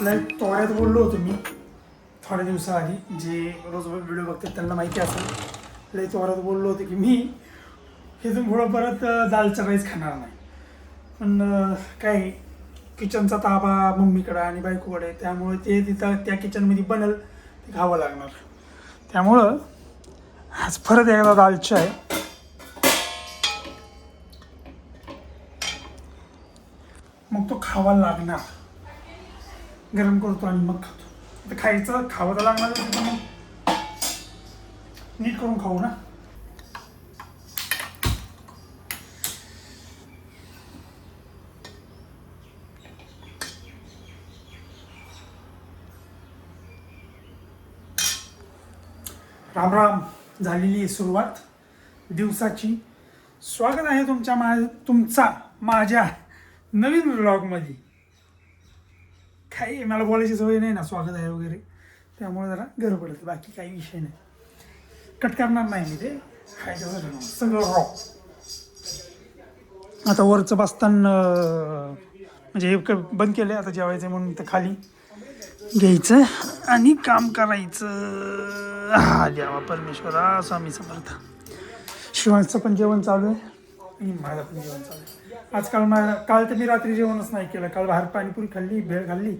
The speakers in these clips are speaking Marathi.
आपल्या तोऱ्यात बोललो होतो मी थोड्या दिवसाआधी, जे रोज व्हिडिओ बघतात त्यांना माहिती असेल. लय तोऱ्यात बोललो होतो की मी इथून पुढं परत दालचा राईस खाणार नाही. पण काय किचनचा ताबा मम्मीकडं आणि बायकोकडे, त्यामुळे ते तिथं त्या किचनमध्ये बनल ते खावं लागणार. त्यामुळं आज परत एकदा दालचा आहे. मग तो खावा लागणार. गरम करतो आणि मग खातो. आता खायचं खावं तर लागणार, तर मग नीट करून खाऊ ना. राम राम. झालेली आहे सुरुवात दिवसाची. स्वागत आहे तुमचा माझ्या नवीन व्लॉगमध्ये. काही मला बोलायची सवय नाही ना स्वागत आहे वगैरे, त्यामुळे जरा गडबडतं. बाकी काही विषय नाही. कट करणार नाही मी ते. खायचं सगळं रॉ. आता वरचं बसताना म्हणजे हे बंद केलं आता जेवायचं म्हणून ते खाली घ्यायचं आणि काम करायचं. हा देवा परमेश्वरा स्वामी समर्थ. शिवांचं पण जेवण चालू आहे आणि माझं पण जेवण चालू आहे. आजकाल काल तर मी रात्री जेवणच नाही केलं. काल बाहेर पाणीपुरी खाल्ली, भेळ खाल्ली,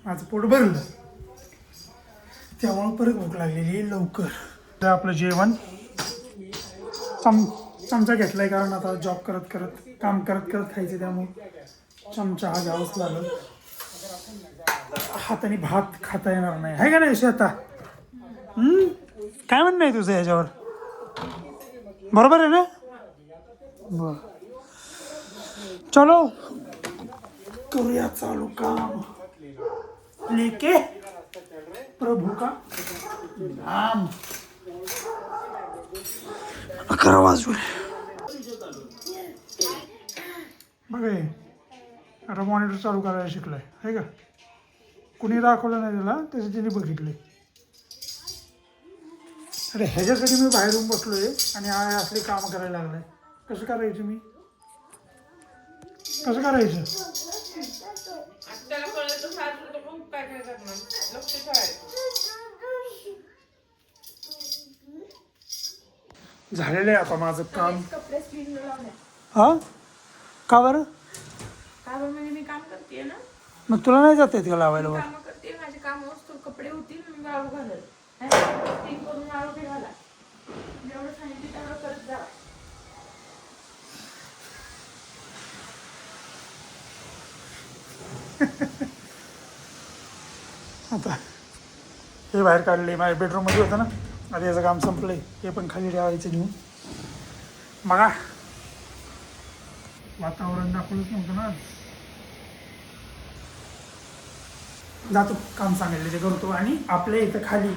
माझं पोट भरलं. त्यामुळं परत भूक लागलेली आहे लवकर. तर आपलं जेवण चमचा घेतलाय, कारण आता जॉब करत करत काम करत करत खायचं, त्यामुळे चमचा हा घ्यावाच लागेल. हाताने भात खाता येणार नाही, आहे का नाही शेता? काय म्हणणं आहे तुझं याच्यावर? बरोबर आहे ना? बर, चलो करूया चालू काम. लेके प्रभू का नाम. 11 वाजले बघ. आता मॉनिटर चालू करायला शिकलाय, आहे का? कुणी दाखवलं नाही त्याला, त्याचं त्याने बघितलंय. अरे ह्याच्यासाठी मी बाहेरून बसलोय आणि असले काम करायला लागलाय. कसं करायचं मी? कसं करायचं? झालेलं आहे आता माझं काम. हा का बरं? म्हणजे मी काम करते ना, मग तुला नाही जात येत का लावायला वर? काम करते, माझे काम वस्तू कपडे होतील, मी वाळू घालल. करून वाळू घाला. जेवढं सांगितलं तेवढं करत जा. आता हे बाहेर काढले, माझ्या बेडरूममध्ये होतं ना. आता याचं काम संपलंय, हे पण खाली ठेवायचं घेऊन. बघा वातावरण दाखवलंच नव्हतं ना. जातो काम सांगितलं ते करतो. आणि आपल्या इथं खाली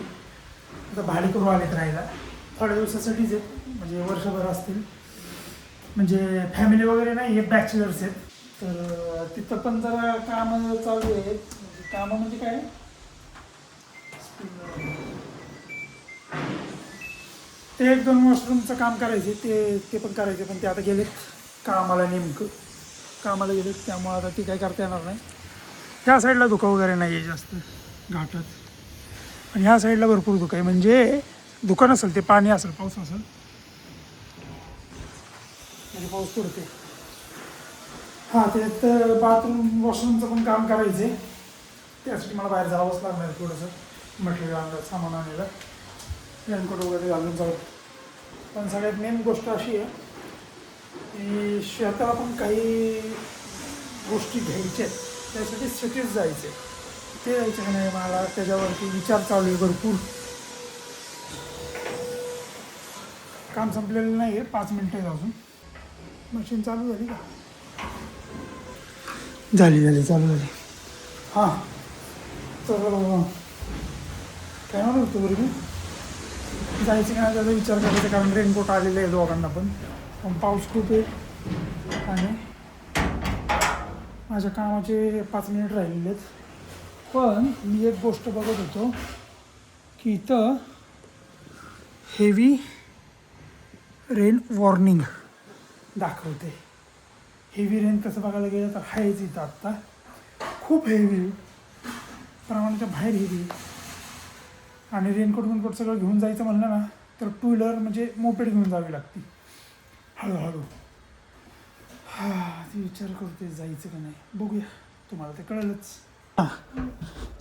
आता भाडे करू आलेत राहायला, थोड्या दिवसासाठीच आहेत, म्हणजे वर्षभर असतील. म्हणजे फॅमिली वगैरे नाही, हे बॅचलर्स आहेत. तर तिथं पण जरा कामं चालू आहेत. कामं म्हणजे काय, ते 1-2 वॉशरूमचं काम करायचे, ते पण करायचे. पण ते आता गेलेत कामाला, नेमकं कामाला गेलेत, त्यामुळे आता ती काय करता येणार नाही. ह्या साईडला धुकं वगैरे नाही आहे जास्त घाटात, आणि ह्या साईडला भरपूर धुकं आहे. म्हणजे धुकं नसेल, ते पाणी असेल, पाऊस असेल, म्हणजे पाऊस पडते. हां, त्यात बाथरूम वॉशरूमचं पण काम करायचं आहे. त्यासाठी मला बाहेर जावंच लागणार आहे. थोडंसं मटेरियल आणलं, सामान आणायला, रेनकोट वगैरे घालून जाऊ. पण सगळ्यात मेन गोष्ट अशी आहे की शेताला पण काही गोष्टी घ्यायच्या आहेत, त्यासाठी सिटीज जायचे. ते जायचं का नाही मला, त्याच्यावरती विचार चालू आहे भरपूर. काम संपलेलं नाही आहे, 5 मिनटं आहे अजून. मशीन चालू झाली का? झाली चालू झाली. हां, तर काय म्हणत होतो बरं मी? जायचं का त्याचा विचार करायचा, कारण रेनकोट आलेले आहे दोघांना पण पाऊस खूप आहे. आणि माझ्या कामाचे 5 मिनिट राहिलेले आहेत. पण मी एक गोष्ट बघत होतो की इथं हेवी रेन वॉर्निंग दाखवते. हेवी रेन कसं बघायला गेलं तर आहेच इथं आत्ता खूप हेवी. प्रमाणाच्या बाहेर गेली आणि रेनकोट सगळं घेऊन जायचं म्हणलं ना तर टू व्हीलर म्हणजे मोपेड घेऊन जावी लागते हळूहळू. ती विचार करते जायचं का नाही, बघूया, तुम्हाला ते कळलंच.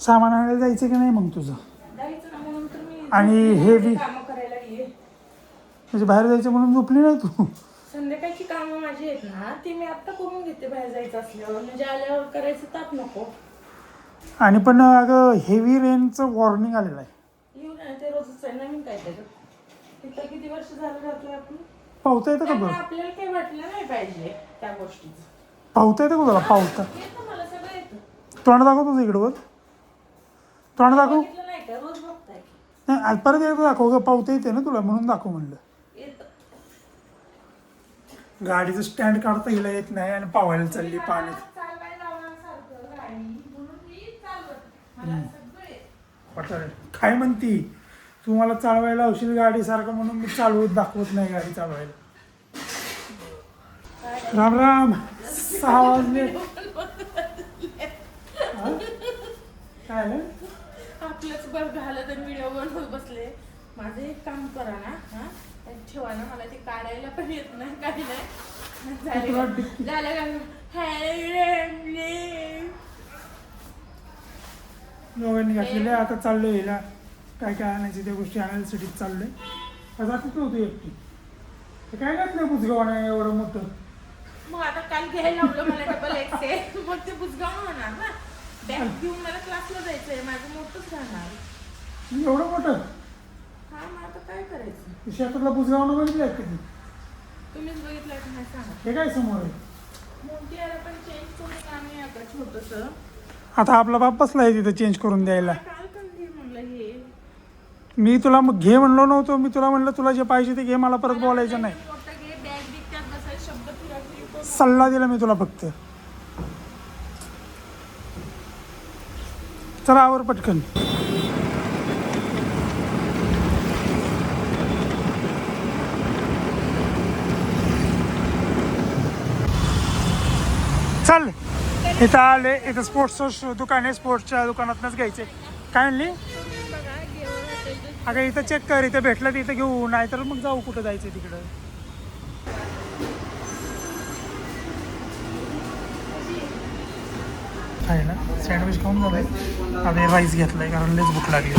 सामान आणायला जायचं की नाही मग तुझं? जायचं ना म्हणून तर मी आणि हे कामं करायला लागली. म्हणजे बाहेर जायचं म्हणून झोपली नाही तू? संध्याकाळची कामं माझी आहेत ना ती मी आत्ता करून घेते बाहेर जायचं असल्यावर, म्हणजे आल्यावर करायचं ताप नको. आणि पण अगं हेवी रेनचं वॉर्निंग आलेलं आहे. येऊ ना, ते रोजच आहे, नवीन काय त्याच्यात. तिथं किती वर्ष झालं राहतोय आपण. पावता येतं का त्यामुळे बरं? आपल्याला काही वाटलं नाही पाहिजे त्या गोष्टीचं. पावता येतं का तुला? पावता येतं, मला सगळं येतं. तोंड दाखव तुझं इकडं वर, तोंड दाखव. बघितलं नाही का, रोज बघताय की. नाही आज परत एकदा दाखव ग, पावता येते ना तुला म्हणून दाखव म्हणलं. येतं. गाडीचं स्टँड काढता हिला येत नाही आणि पावायला चालली पाण्यात. चालवायला लावण्यासारखं गाडी म्हणून मी चालवत. मला सगळं येतं. वाटायला काय म्हणती तू मला चालवायला लावशील गाडी सारखं म्हणून मी चालवत दाखवत नाही गाडी चालवायला. राम राम, 6 वाजले. काय झालं? आपलंच बरं झालं तर व्हिडिओ बनवत बसले. माझं एक काम करा ना, हा ठेवा ना, मला ते काढायला पण येत नाही, काही नाही. झालं का? दोघांनी घातलेले. आता चाललोय हिला काय काय आणायचे त्या गोष्टी आणायसाठी चाललोय. जातच नव्हती एकटी. ते काय घातलं बुजगावाने एवढं मोठं? मग आता काल घ्यायला लावलं मला डबल एक्सेल, मग ते बुजगाव होणार ना. बॅग घेऊन मला क्लासला जायचंय, माझं मोठंच राहणार. एवढं मोठं? हा, मग आता काय करायचं? शेतातला बुजगावनं बघितलं कधी? तुम्हीच बघितलं का नाही सांगा. हे काय समोर आहे? मोठी याला पण चेंज करून आम्ही आता छोटंसं. आता आपला बाप बसलाय तिथं चेंज करून द्यायला. काल पण घे म्हणलं हे. मी तुला मग घे म्हणलो नव्हतो, मी तुला म्हणलं तुला जे पाहिजे ते घे, मला परत बोलायचं नाही. मोठं घे, बॅग बिग त्यात बसायला शब्द फिरवली पण. सल्ला दिला मी तुला फक्त. चला आवर पटकन. चल इथं आले, इथं स्पोर्ट्सचं दुकान आहे, स्पोर्ट्सच्या दुकानातनंच घ्यायचे. काय म्हणली? बघा घेऊन अगं इथं चेक कर, इथं भेटलं तर इथं घेऊ, नाहीतर मग जाऊ कुठं जायचं तिकडं. आहे ना सँडविच खाऊन झालंय, आता राईस घेतलाय कारण लयच भूक लागली.